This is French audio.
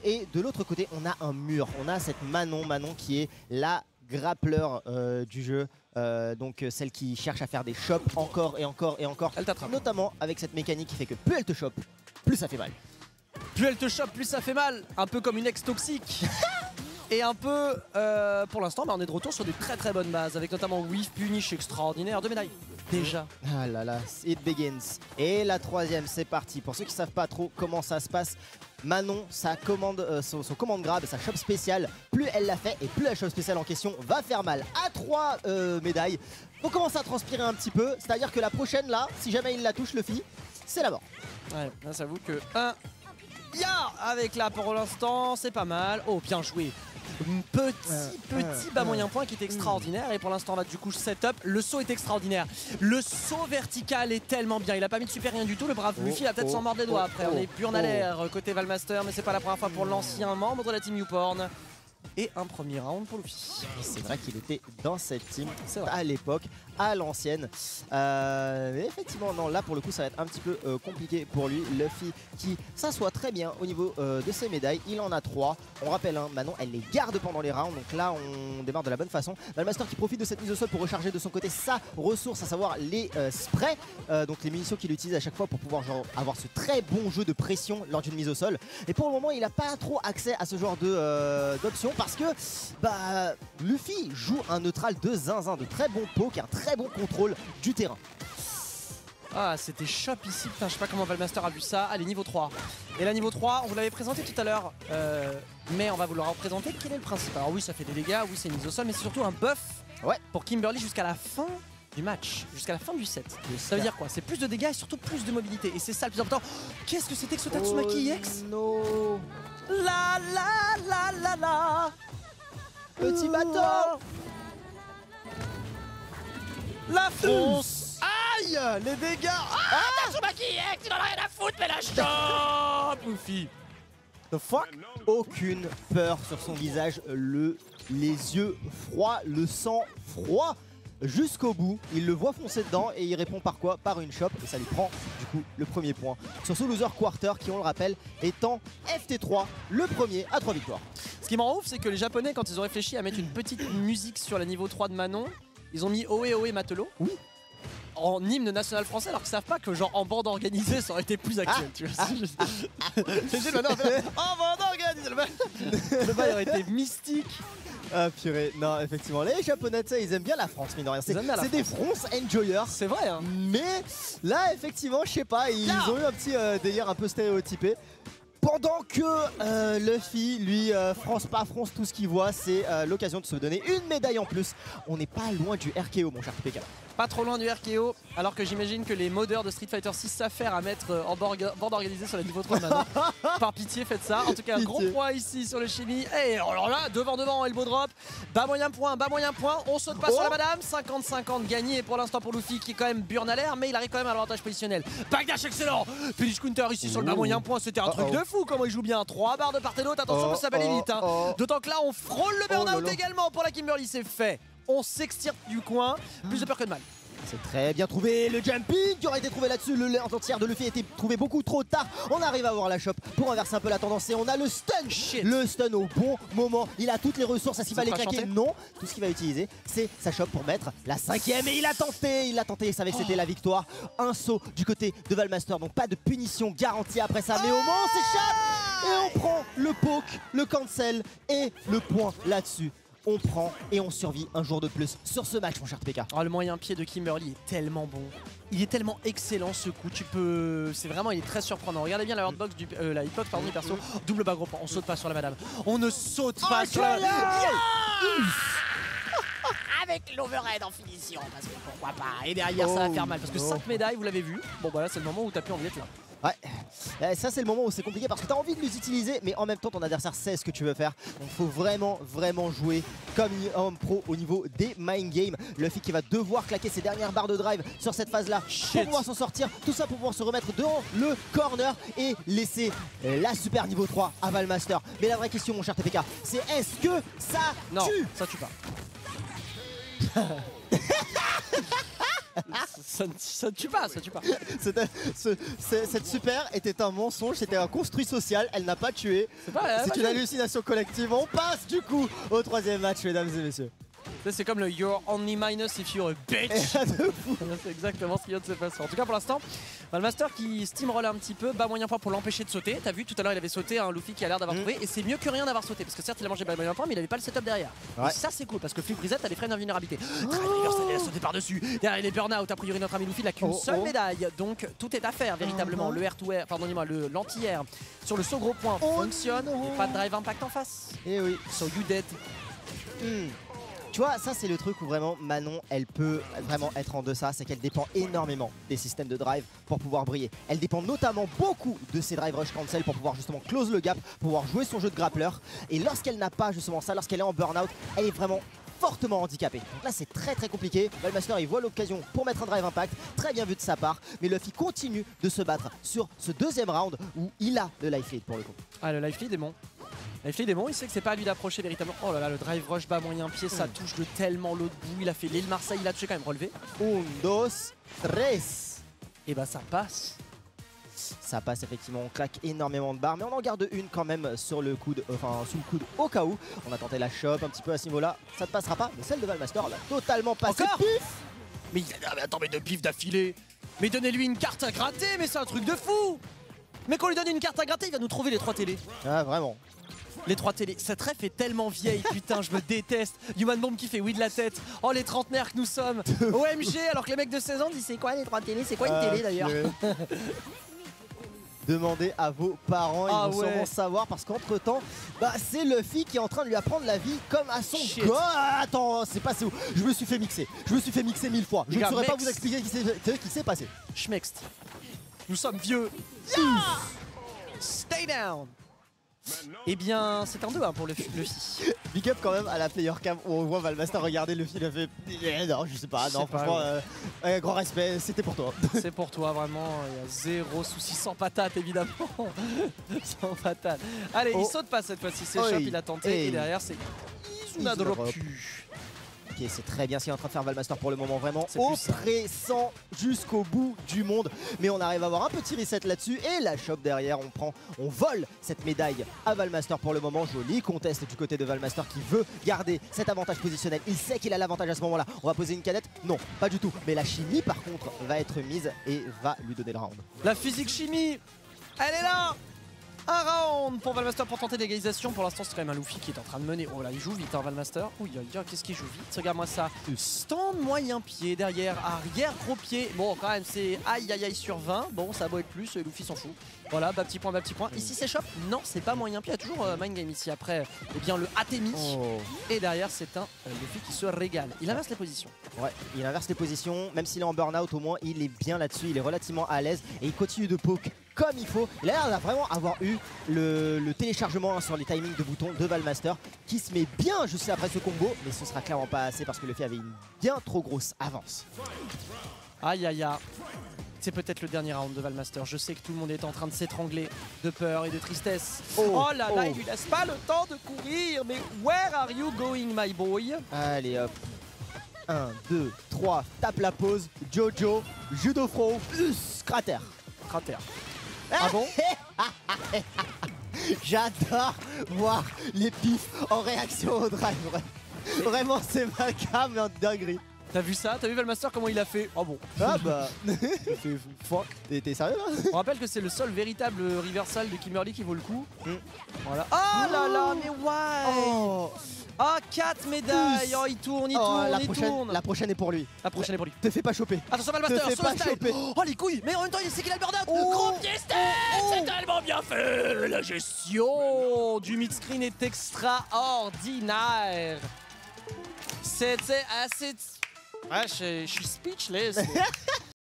Et de l'autre côté, on a un mur. On a cette Manon qui est la grappleur du jeu. Donc celle qui cherche à faire des chops encore et encore et encore. Elle t'attrape. Notamment avec cette mécanique qui fait que plus elle te chope, plus ça fait mal. Plus elle te chope, plus ça fait mal. Un peu comme une ex toxique. Et un peu, pour l'instant, on est de retour sur des très bonnes bases. Avec notamment Whiff, Punish extraordinaire, 2 médailles. Déjà. Ah là là, it begins. Et la troisième, c'est parti. Pour ceux qui ne savent pas trop comment ça se passe, Manon, sa commande, son commande grab, sa shop spéciale, plus elle l'a fait et plus la shop spéciale en question va faire mal. À 3 médailles, faut commencer à transpirer un petit peu. C'est-à-dire que la prochaine là, si jamais il la touche, Luffy, c'est la mort. Ouais, là j'avoue que ya avec là pour l'instant, c'est pas mal. Oh, bien joué. Petit bas moyen point qui est extraordinaire. Et pour l'instant là du coup setup, le saut est extraordinaire. Le saut vertical est tellement bien. Il a pas mis de super rien du tout. Le brave Luffy va peut-être s'en mordre les doigts après. On est plus en alerte côté Valmaster, mais c'est pas la première fois pour l'ancien membre de la team YouPorn. Et un premier round pour Luffy. C'est vrai qu'il était dans cette team à l'époque, à l'ancienne. Mais effectivement, non, là pour le coup, ça va être un petit peu compliqué pour lui. Luffy qui s'assoit très bien au niveau de ses médailles. Il en a 3. On rappelle, hein, Manon, elle les garde pendant les rounds. Donc là, on démarre de la bonne façon. Valmaster qui profite de cette mise au sol pour recharger de son côté sa ressource, à savoir les sprays. Donc les munitions qu'il utilise à chaque fois pour pouvoir avoir ce très bon jeu de pression lors d'une mise au sol. Et pour le moment, il n'a pas trop accès à ce genre d'options. Parce que Luffy joue un neutral de zinzin, de très bon poke, un très bon contrôle du terrain. Ah, c'était shop ici, putain, je sais pas comment Valmaster a vu ça. Allez, niveau 3. Et là, niveau 3, on vous l'avait présenté tout à l'heure, mais on va vous le représenter. Quel est le principe? Alors oui, ça fait des dégâts, oui, c'est une mise au sol, mais c'est surtout un buff pour Kimberly jusqu'à la fin du match, jusqu'à la fin du set. Ça veut dire quoi? C'est plus de dégâts et surtout plus de mobilité. Et c'est ça le plus important. Qu'est-ce que c'était que ce Tatsumaki EX? Non. La la la la la. Petit bateau. La France. Aïe, les dégâts. Tatsumaki EX, il en a rien à foutre, mais la chope. Luffy. The fuck? Aucune peur sur son visage, les yeux froids, le sang froid jusqu'au bout. Il le voit foncer dedans et il répond par quoi? Par une chope, et ça lui prend du coup le premier point sur ce loser quarter qui, on le rappelle, est en FT3, le premier à 3 victoires. Ce qui me rend ouf, c'est que les Japonais, quand ils ont réfléchi à mettre une petite musique sur la niveau 3 de Manon, ils ont mis Ohé Ohé Matelot en hymne national français, alors qu'ils savent pas que genre en bande organisée ça aurait été plus actuel. Tu vois, c'est juste maintenant en bande organisée, le bail aurait été mystique. Ah purée, non effectivement, les Japonais ils aiment bien la France, mine de rien. C'est des France enjoyers. C'est vrai hein. Mais là effectivement, je sais pas, ils ont eu un petit délire un peu stéréotypé. Pendant que Luffy, lui, France pas France, tout ce qu'il voit, c'est l'occasion de se donner une médaille en plus. On n'est pas loin du RKO, mon cher PK. Pas trop loin du RKO, alors que j'imagine que les modeurs de Street Fighter 6 savent faire à mettre en bande organisée sur la niveau 3 de Manon. Par pitié, faites ça. En tout cas, un gros point ici sur le Chili. Et alors là, devant, elbow drop. Bas moyen point. On saute pas sur la madame. 50-50 gagné pour l'instant pour Luffy qui est quand même burn à l'air, mais il arrive quand même à l'avantage positionnel. Backdash excellent. Finish counter ici sur le bas moyen point. C'était un truc de fou comment il joue bien. 3 barres de part et d'autre. Attention, ça va aller vite. Hein. D'autant que là, on frôle le burn-out également pour la Kimberly. C'est fait. On s'extire du coin. Plus de peur que de mal. C'est très bien trouvé, le jumping qui aurait été trouvé là-dessus, le lance entière de Luffy a été trouvé beaucoup trop tard. On arrive à avoir la chope pour inverser un peu la tendance et on a le stun. Le stun au bon moment, il a toutes les ressources, est-ce qu'il va les craquer? Non, tout ce qu'il va utiliser c'est sa chope pour mettre la 5ème et il l'a tenté, il savait que c'était la victoire. Un saut du côté de Valmaster, donc pas de punition garantie après ça, mais au moins on s'échappe et on prend le poke, le cancel et le point là-dessus. On prend et on survit un jour de plus sur ce match, mon cher PK. Oh, le moyen pied de Kimberly est tellement bon. Il est tellement excellent ce coup. C'est vraiment, il est très surprenant. Regardez bien la hurtbox la hitbox pardon du perso. Double bas gros point. On saute pas sur la madame. On ne saute pas sur la madame. Avec l'overhead en finition, parce que pourquoi pas. Et derrière ça va faire mal parce que 5 médailles, vous l'avez vu. Bon bah là c'est le moment où t'as pu envie d'être là. Ouais, ça c'est le moment où c'est compliqué parce que tu as envie de les utiliser mais en même temps ton adversaire sait ce que tu veux faire. Donc faut vraiment jouer comme un pro au niveau des mind games. Luffy qui va devoir claquer ses dernières barres de drive sur cette phase là pour pouvoir s'en sortir. Tout ça pour pouvoir se remettre dans le corner et laisser la super niveau 3 à Valmaster. Mais la vraie question mon cher TPK, c'est est-ce que ça tue? Non, ça tue pas. Ça ne tue pas, ça tue pas. Cette super était un mensonge, c'était un construit social, elle n'a pas tué. C'est une hallucination collective. On passe du coup au troisième match, mesdames et messieurs. C'est comme le You're only minus if you're a bitch. C'est exactement ce qui vient de se passer. En tout cas pour l'instant, Valmaster qui steamroll un petit peu, bas moyen point pour l'empêcher de sauter. T'as vu tout à l'heure il avait sauté un Luffy qui a l'air d'avoir trouvé et c'est mieux que rien d'avoir sauté parce que certes il a mangé bas moyen point mais il avait pas le setup derrière. Et ça c'est cool parce que Flip Reset a des freins d'invulnérabilité. Il a sauté par dessus. Derrière les burn-out, a priori notre ami Luffy n'a qu'une seule médaille. Donc tout est à faire véritablement. Le R2R, pardonnez-moi, l'anti-air sur le saut gros point fonctionne. Et pas de drive impact en face. Et oui. So you dead. Tu vois, ça c'est le truc où vraiment Manon, elle peut vraiment être en deçà, c'est qu'elle dépend énormément des systèmes de drive pour pouvoir briller. Elle dépend notamment beaucoup de ses drive rush cancel pour pouvoir justement close le gap, pour pouvoir jouer son jeu de grappleur. Et lorsqu'elle n'a pas justement ça, lorsqu'elle est en burn-out, elle est vraiment fortement handicapée. Donc là c'est très compliqué. Valmaster il voit l'occasion pour mettre un drive impact, très bien vu de sa part, mais Luffy continue de se battre sur ce deuxième round où il a le life lead pour le coup. Ah le life lead est bon. Life lead est bon, il sait que c'est pas à lui d'approcher véritablement. Oh là là, le drive rush bas moyen pied, ça touche de tellement l'autre bout. Il a fait l'île Marseille, il a touché quand même relevé. 1, 2, 3. Et bah ça passe. Ça passe effectivement, on claque énormément de barres, mais on en garde une quand même sur le coude, sous le coude au cas où. On a tenté la chope un petit peu à ce niveau-là, ça ne passera pas, mais celle de Valmaster l'a totalement passé. Encore pif. Mais attends, mais deux pifs d'affilée. Mais donnez-lui une carte à gratter, mais c'est un truc de fou. Mais qu'on lui donne une carte à gratter, il va nous trouver les 3 télés. Ah vraiment. Les 3 télés, cette ref est tellement vieille, putain, je me déteste. Human Bomb qui fait oui de la tête. Oh, les trentenaires que nous sommes. OMG, alors que les mecs de 16 ans disent c'est quoi les 3 télés? C'est quoi une télé d'ailleurs? Demandez à vos parents, ils vont sûrement savoir parce qu'entre temps, bah, c'est Luffy qui est en train de lui apprendre la vie comme à son gosse. Attends, c'est passé où? Je me suis fait mixer. Je me suis fait mixer 1000 fois. Je ne saurais pas vous expliquer ce qui s'est passé. Schmext. Nous sommes vieux. Stay down. Eh bien, c'est un 2-1 pour Luffy. Big up quand même à la player cam où on voit Valmaster regarder Luffy, il a fait non, je sais pas, non, franchement, grand respect, c'était pour toi. C'est pour toi, vraiment, il y a zéro souci, sans patate évidemment. Sans patate. Allez, il saute pas cette fois-ci, c'est Chop, il a tenté, et derrière c'est Izuna drop. Ok, c'est très bien ce qu'il est en train de faire Valmaster pour le moment, vraiment oppressant jusqu'au bout du monde. Mais on arrive à avoir un petit reset là-dessus et la chope derrière, on vole cette médaille à Valmaster pour le moment. Joli contest du côté de Valmaster qui veut garder cet avantage positionnel. Il sait qu'il a l'avantage à ce moment-là. On va poser une canette? Non, pas du tout. Mais la chimie par contre va être mise et va lui donner le round. La physique chimie, elle est là. Un round pour Valmaster pour tenter l'égalisation. Pour l'instant, c'est quand même un Luffy qui est en train de mener. Oh là, il joue vite, hein, Valmaster. Oui, qu'est-ce qu'il joue vite? Regarde-moi ça. Stand moyen pied, derrière, arrière, gros pied. Bon, quand même, c'est aïe aïe aïe sur 20. Bon, ça doit être plus, Luffy s'en fout. Voilà, bas petit point, bas petit point. Ici, c'est Chop. Non, c'est pas moyen pied. Il y a toujours Mind Game ici. Après, eh bien, le Atemi. Et derrière, c'est un Luffy qui se régale. Il inverse les positions. Ouais, il inverse les positions. Même s'il est en burn-out, au moins, il est bien là-dessus. Il est relativement à l'aise et il continue de poke comme il faut. Il a l'air de vraiment avoir eu le téléchargement sur les timings de boutons de Valmaster qui se met bien juste après ce combo, mais ce sera clairement pas assez parce que Luffy avait une bien trop grosse avance. Aïe aïe aïe. C'est peut-être le dernier round de Valmaster. Je sais que tout le monde est en train de s'étrangler de peur et de tristesse. Oh là là, il lui laisse pas le temps de courir. Mais where are you going, my boy? Allez hop. 1, 2, 3, tape la pause. Jojo, judo throw, cratère. Cratère. Ah bon? J'adore voir les pifs en réaction au drive. Vraiment, c'est ma cam, mais en dinguerie. T'as vu ça? T'as vu Valmaster comment il a fait? Oh bon. Ah bah. Il a fait fuck. T'es sérieux là? On rappelle que c'est le seul véritable reversal de Kimberly qui vaut le coup. Voilà. Oh là là, mais why? Ah, 4 médailles. Oh, il tourne, il tourne. La prochaine est pour lui. La prochaine est pour lui. Te fais pas choper. Attention Valmaster, sur le style. Oh les couilles. Mais en même temps, il sait qu'il a le burn-out. Gros pied step. C'est tellement bien fait. La gestion du mid-screen est extraordinaire. C'était assez... Ah, je suis speechless.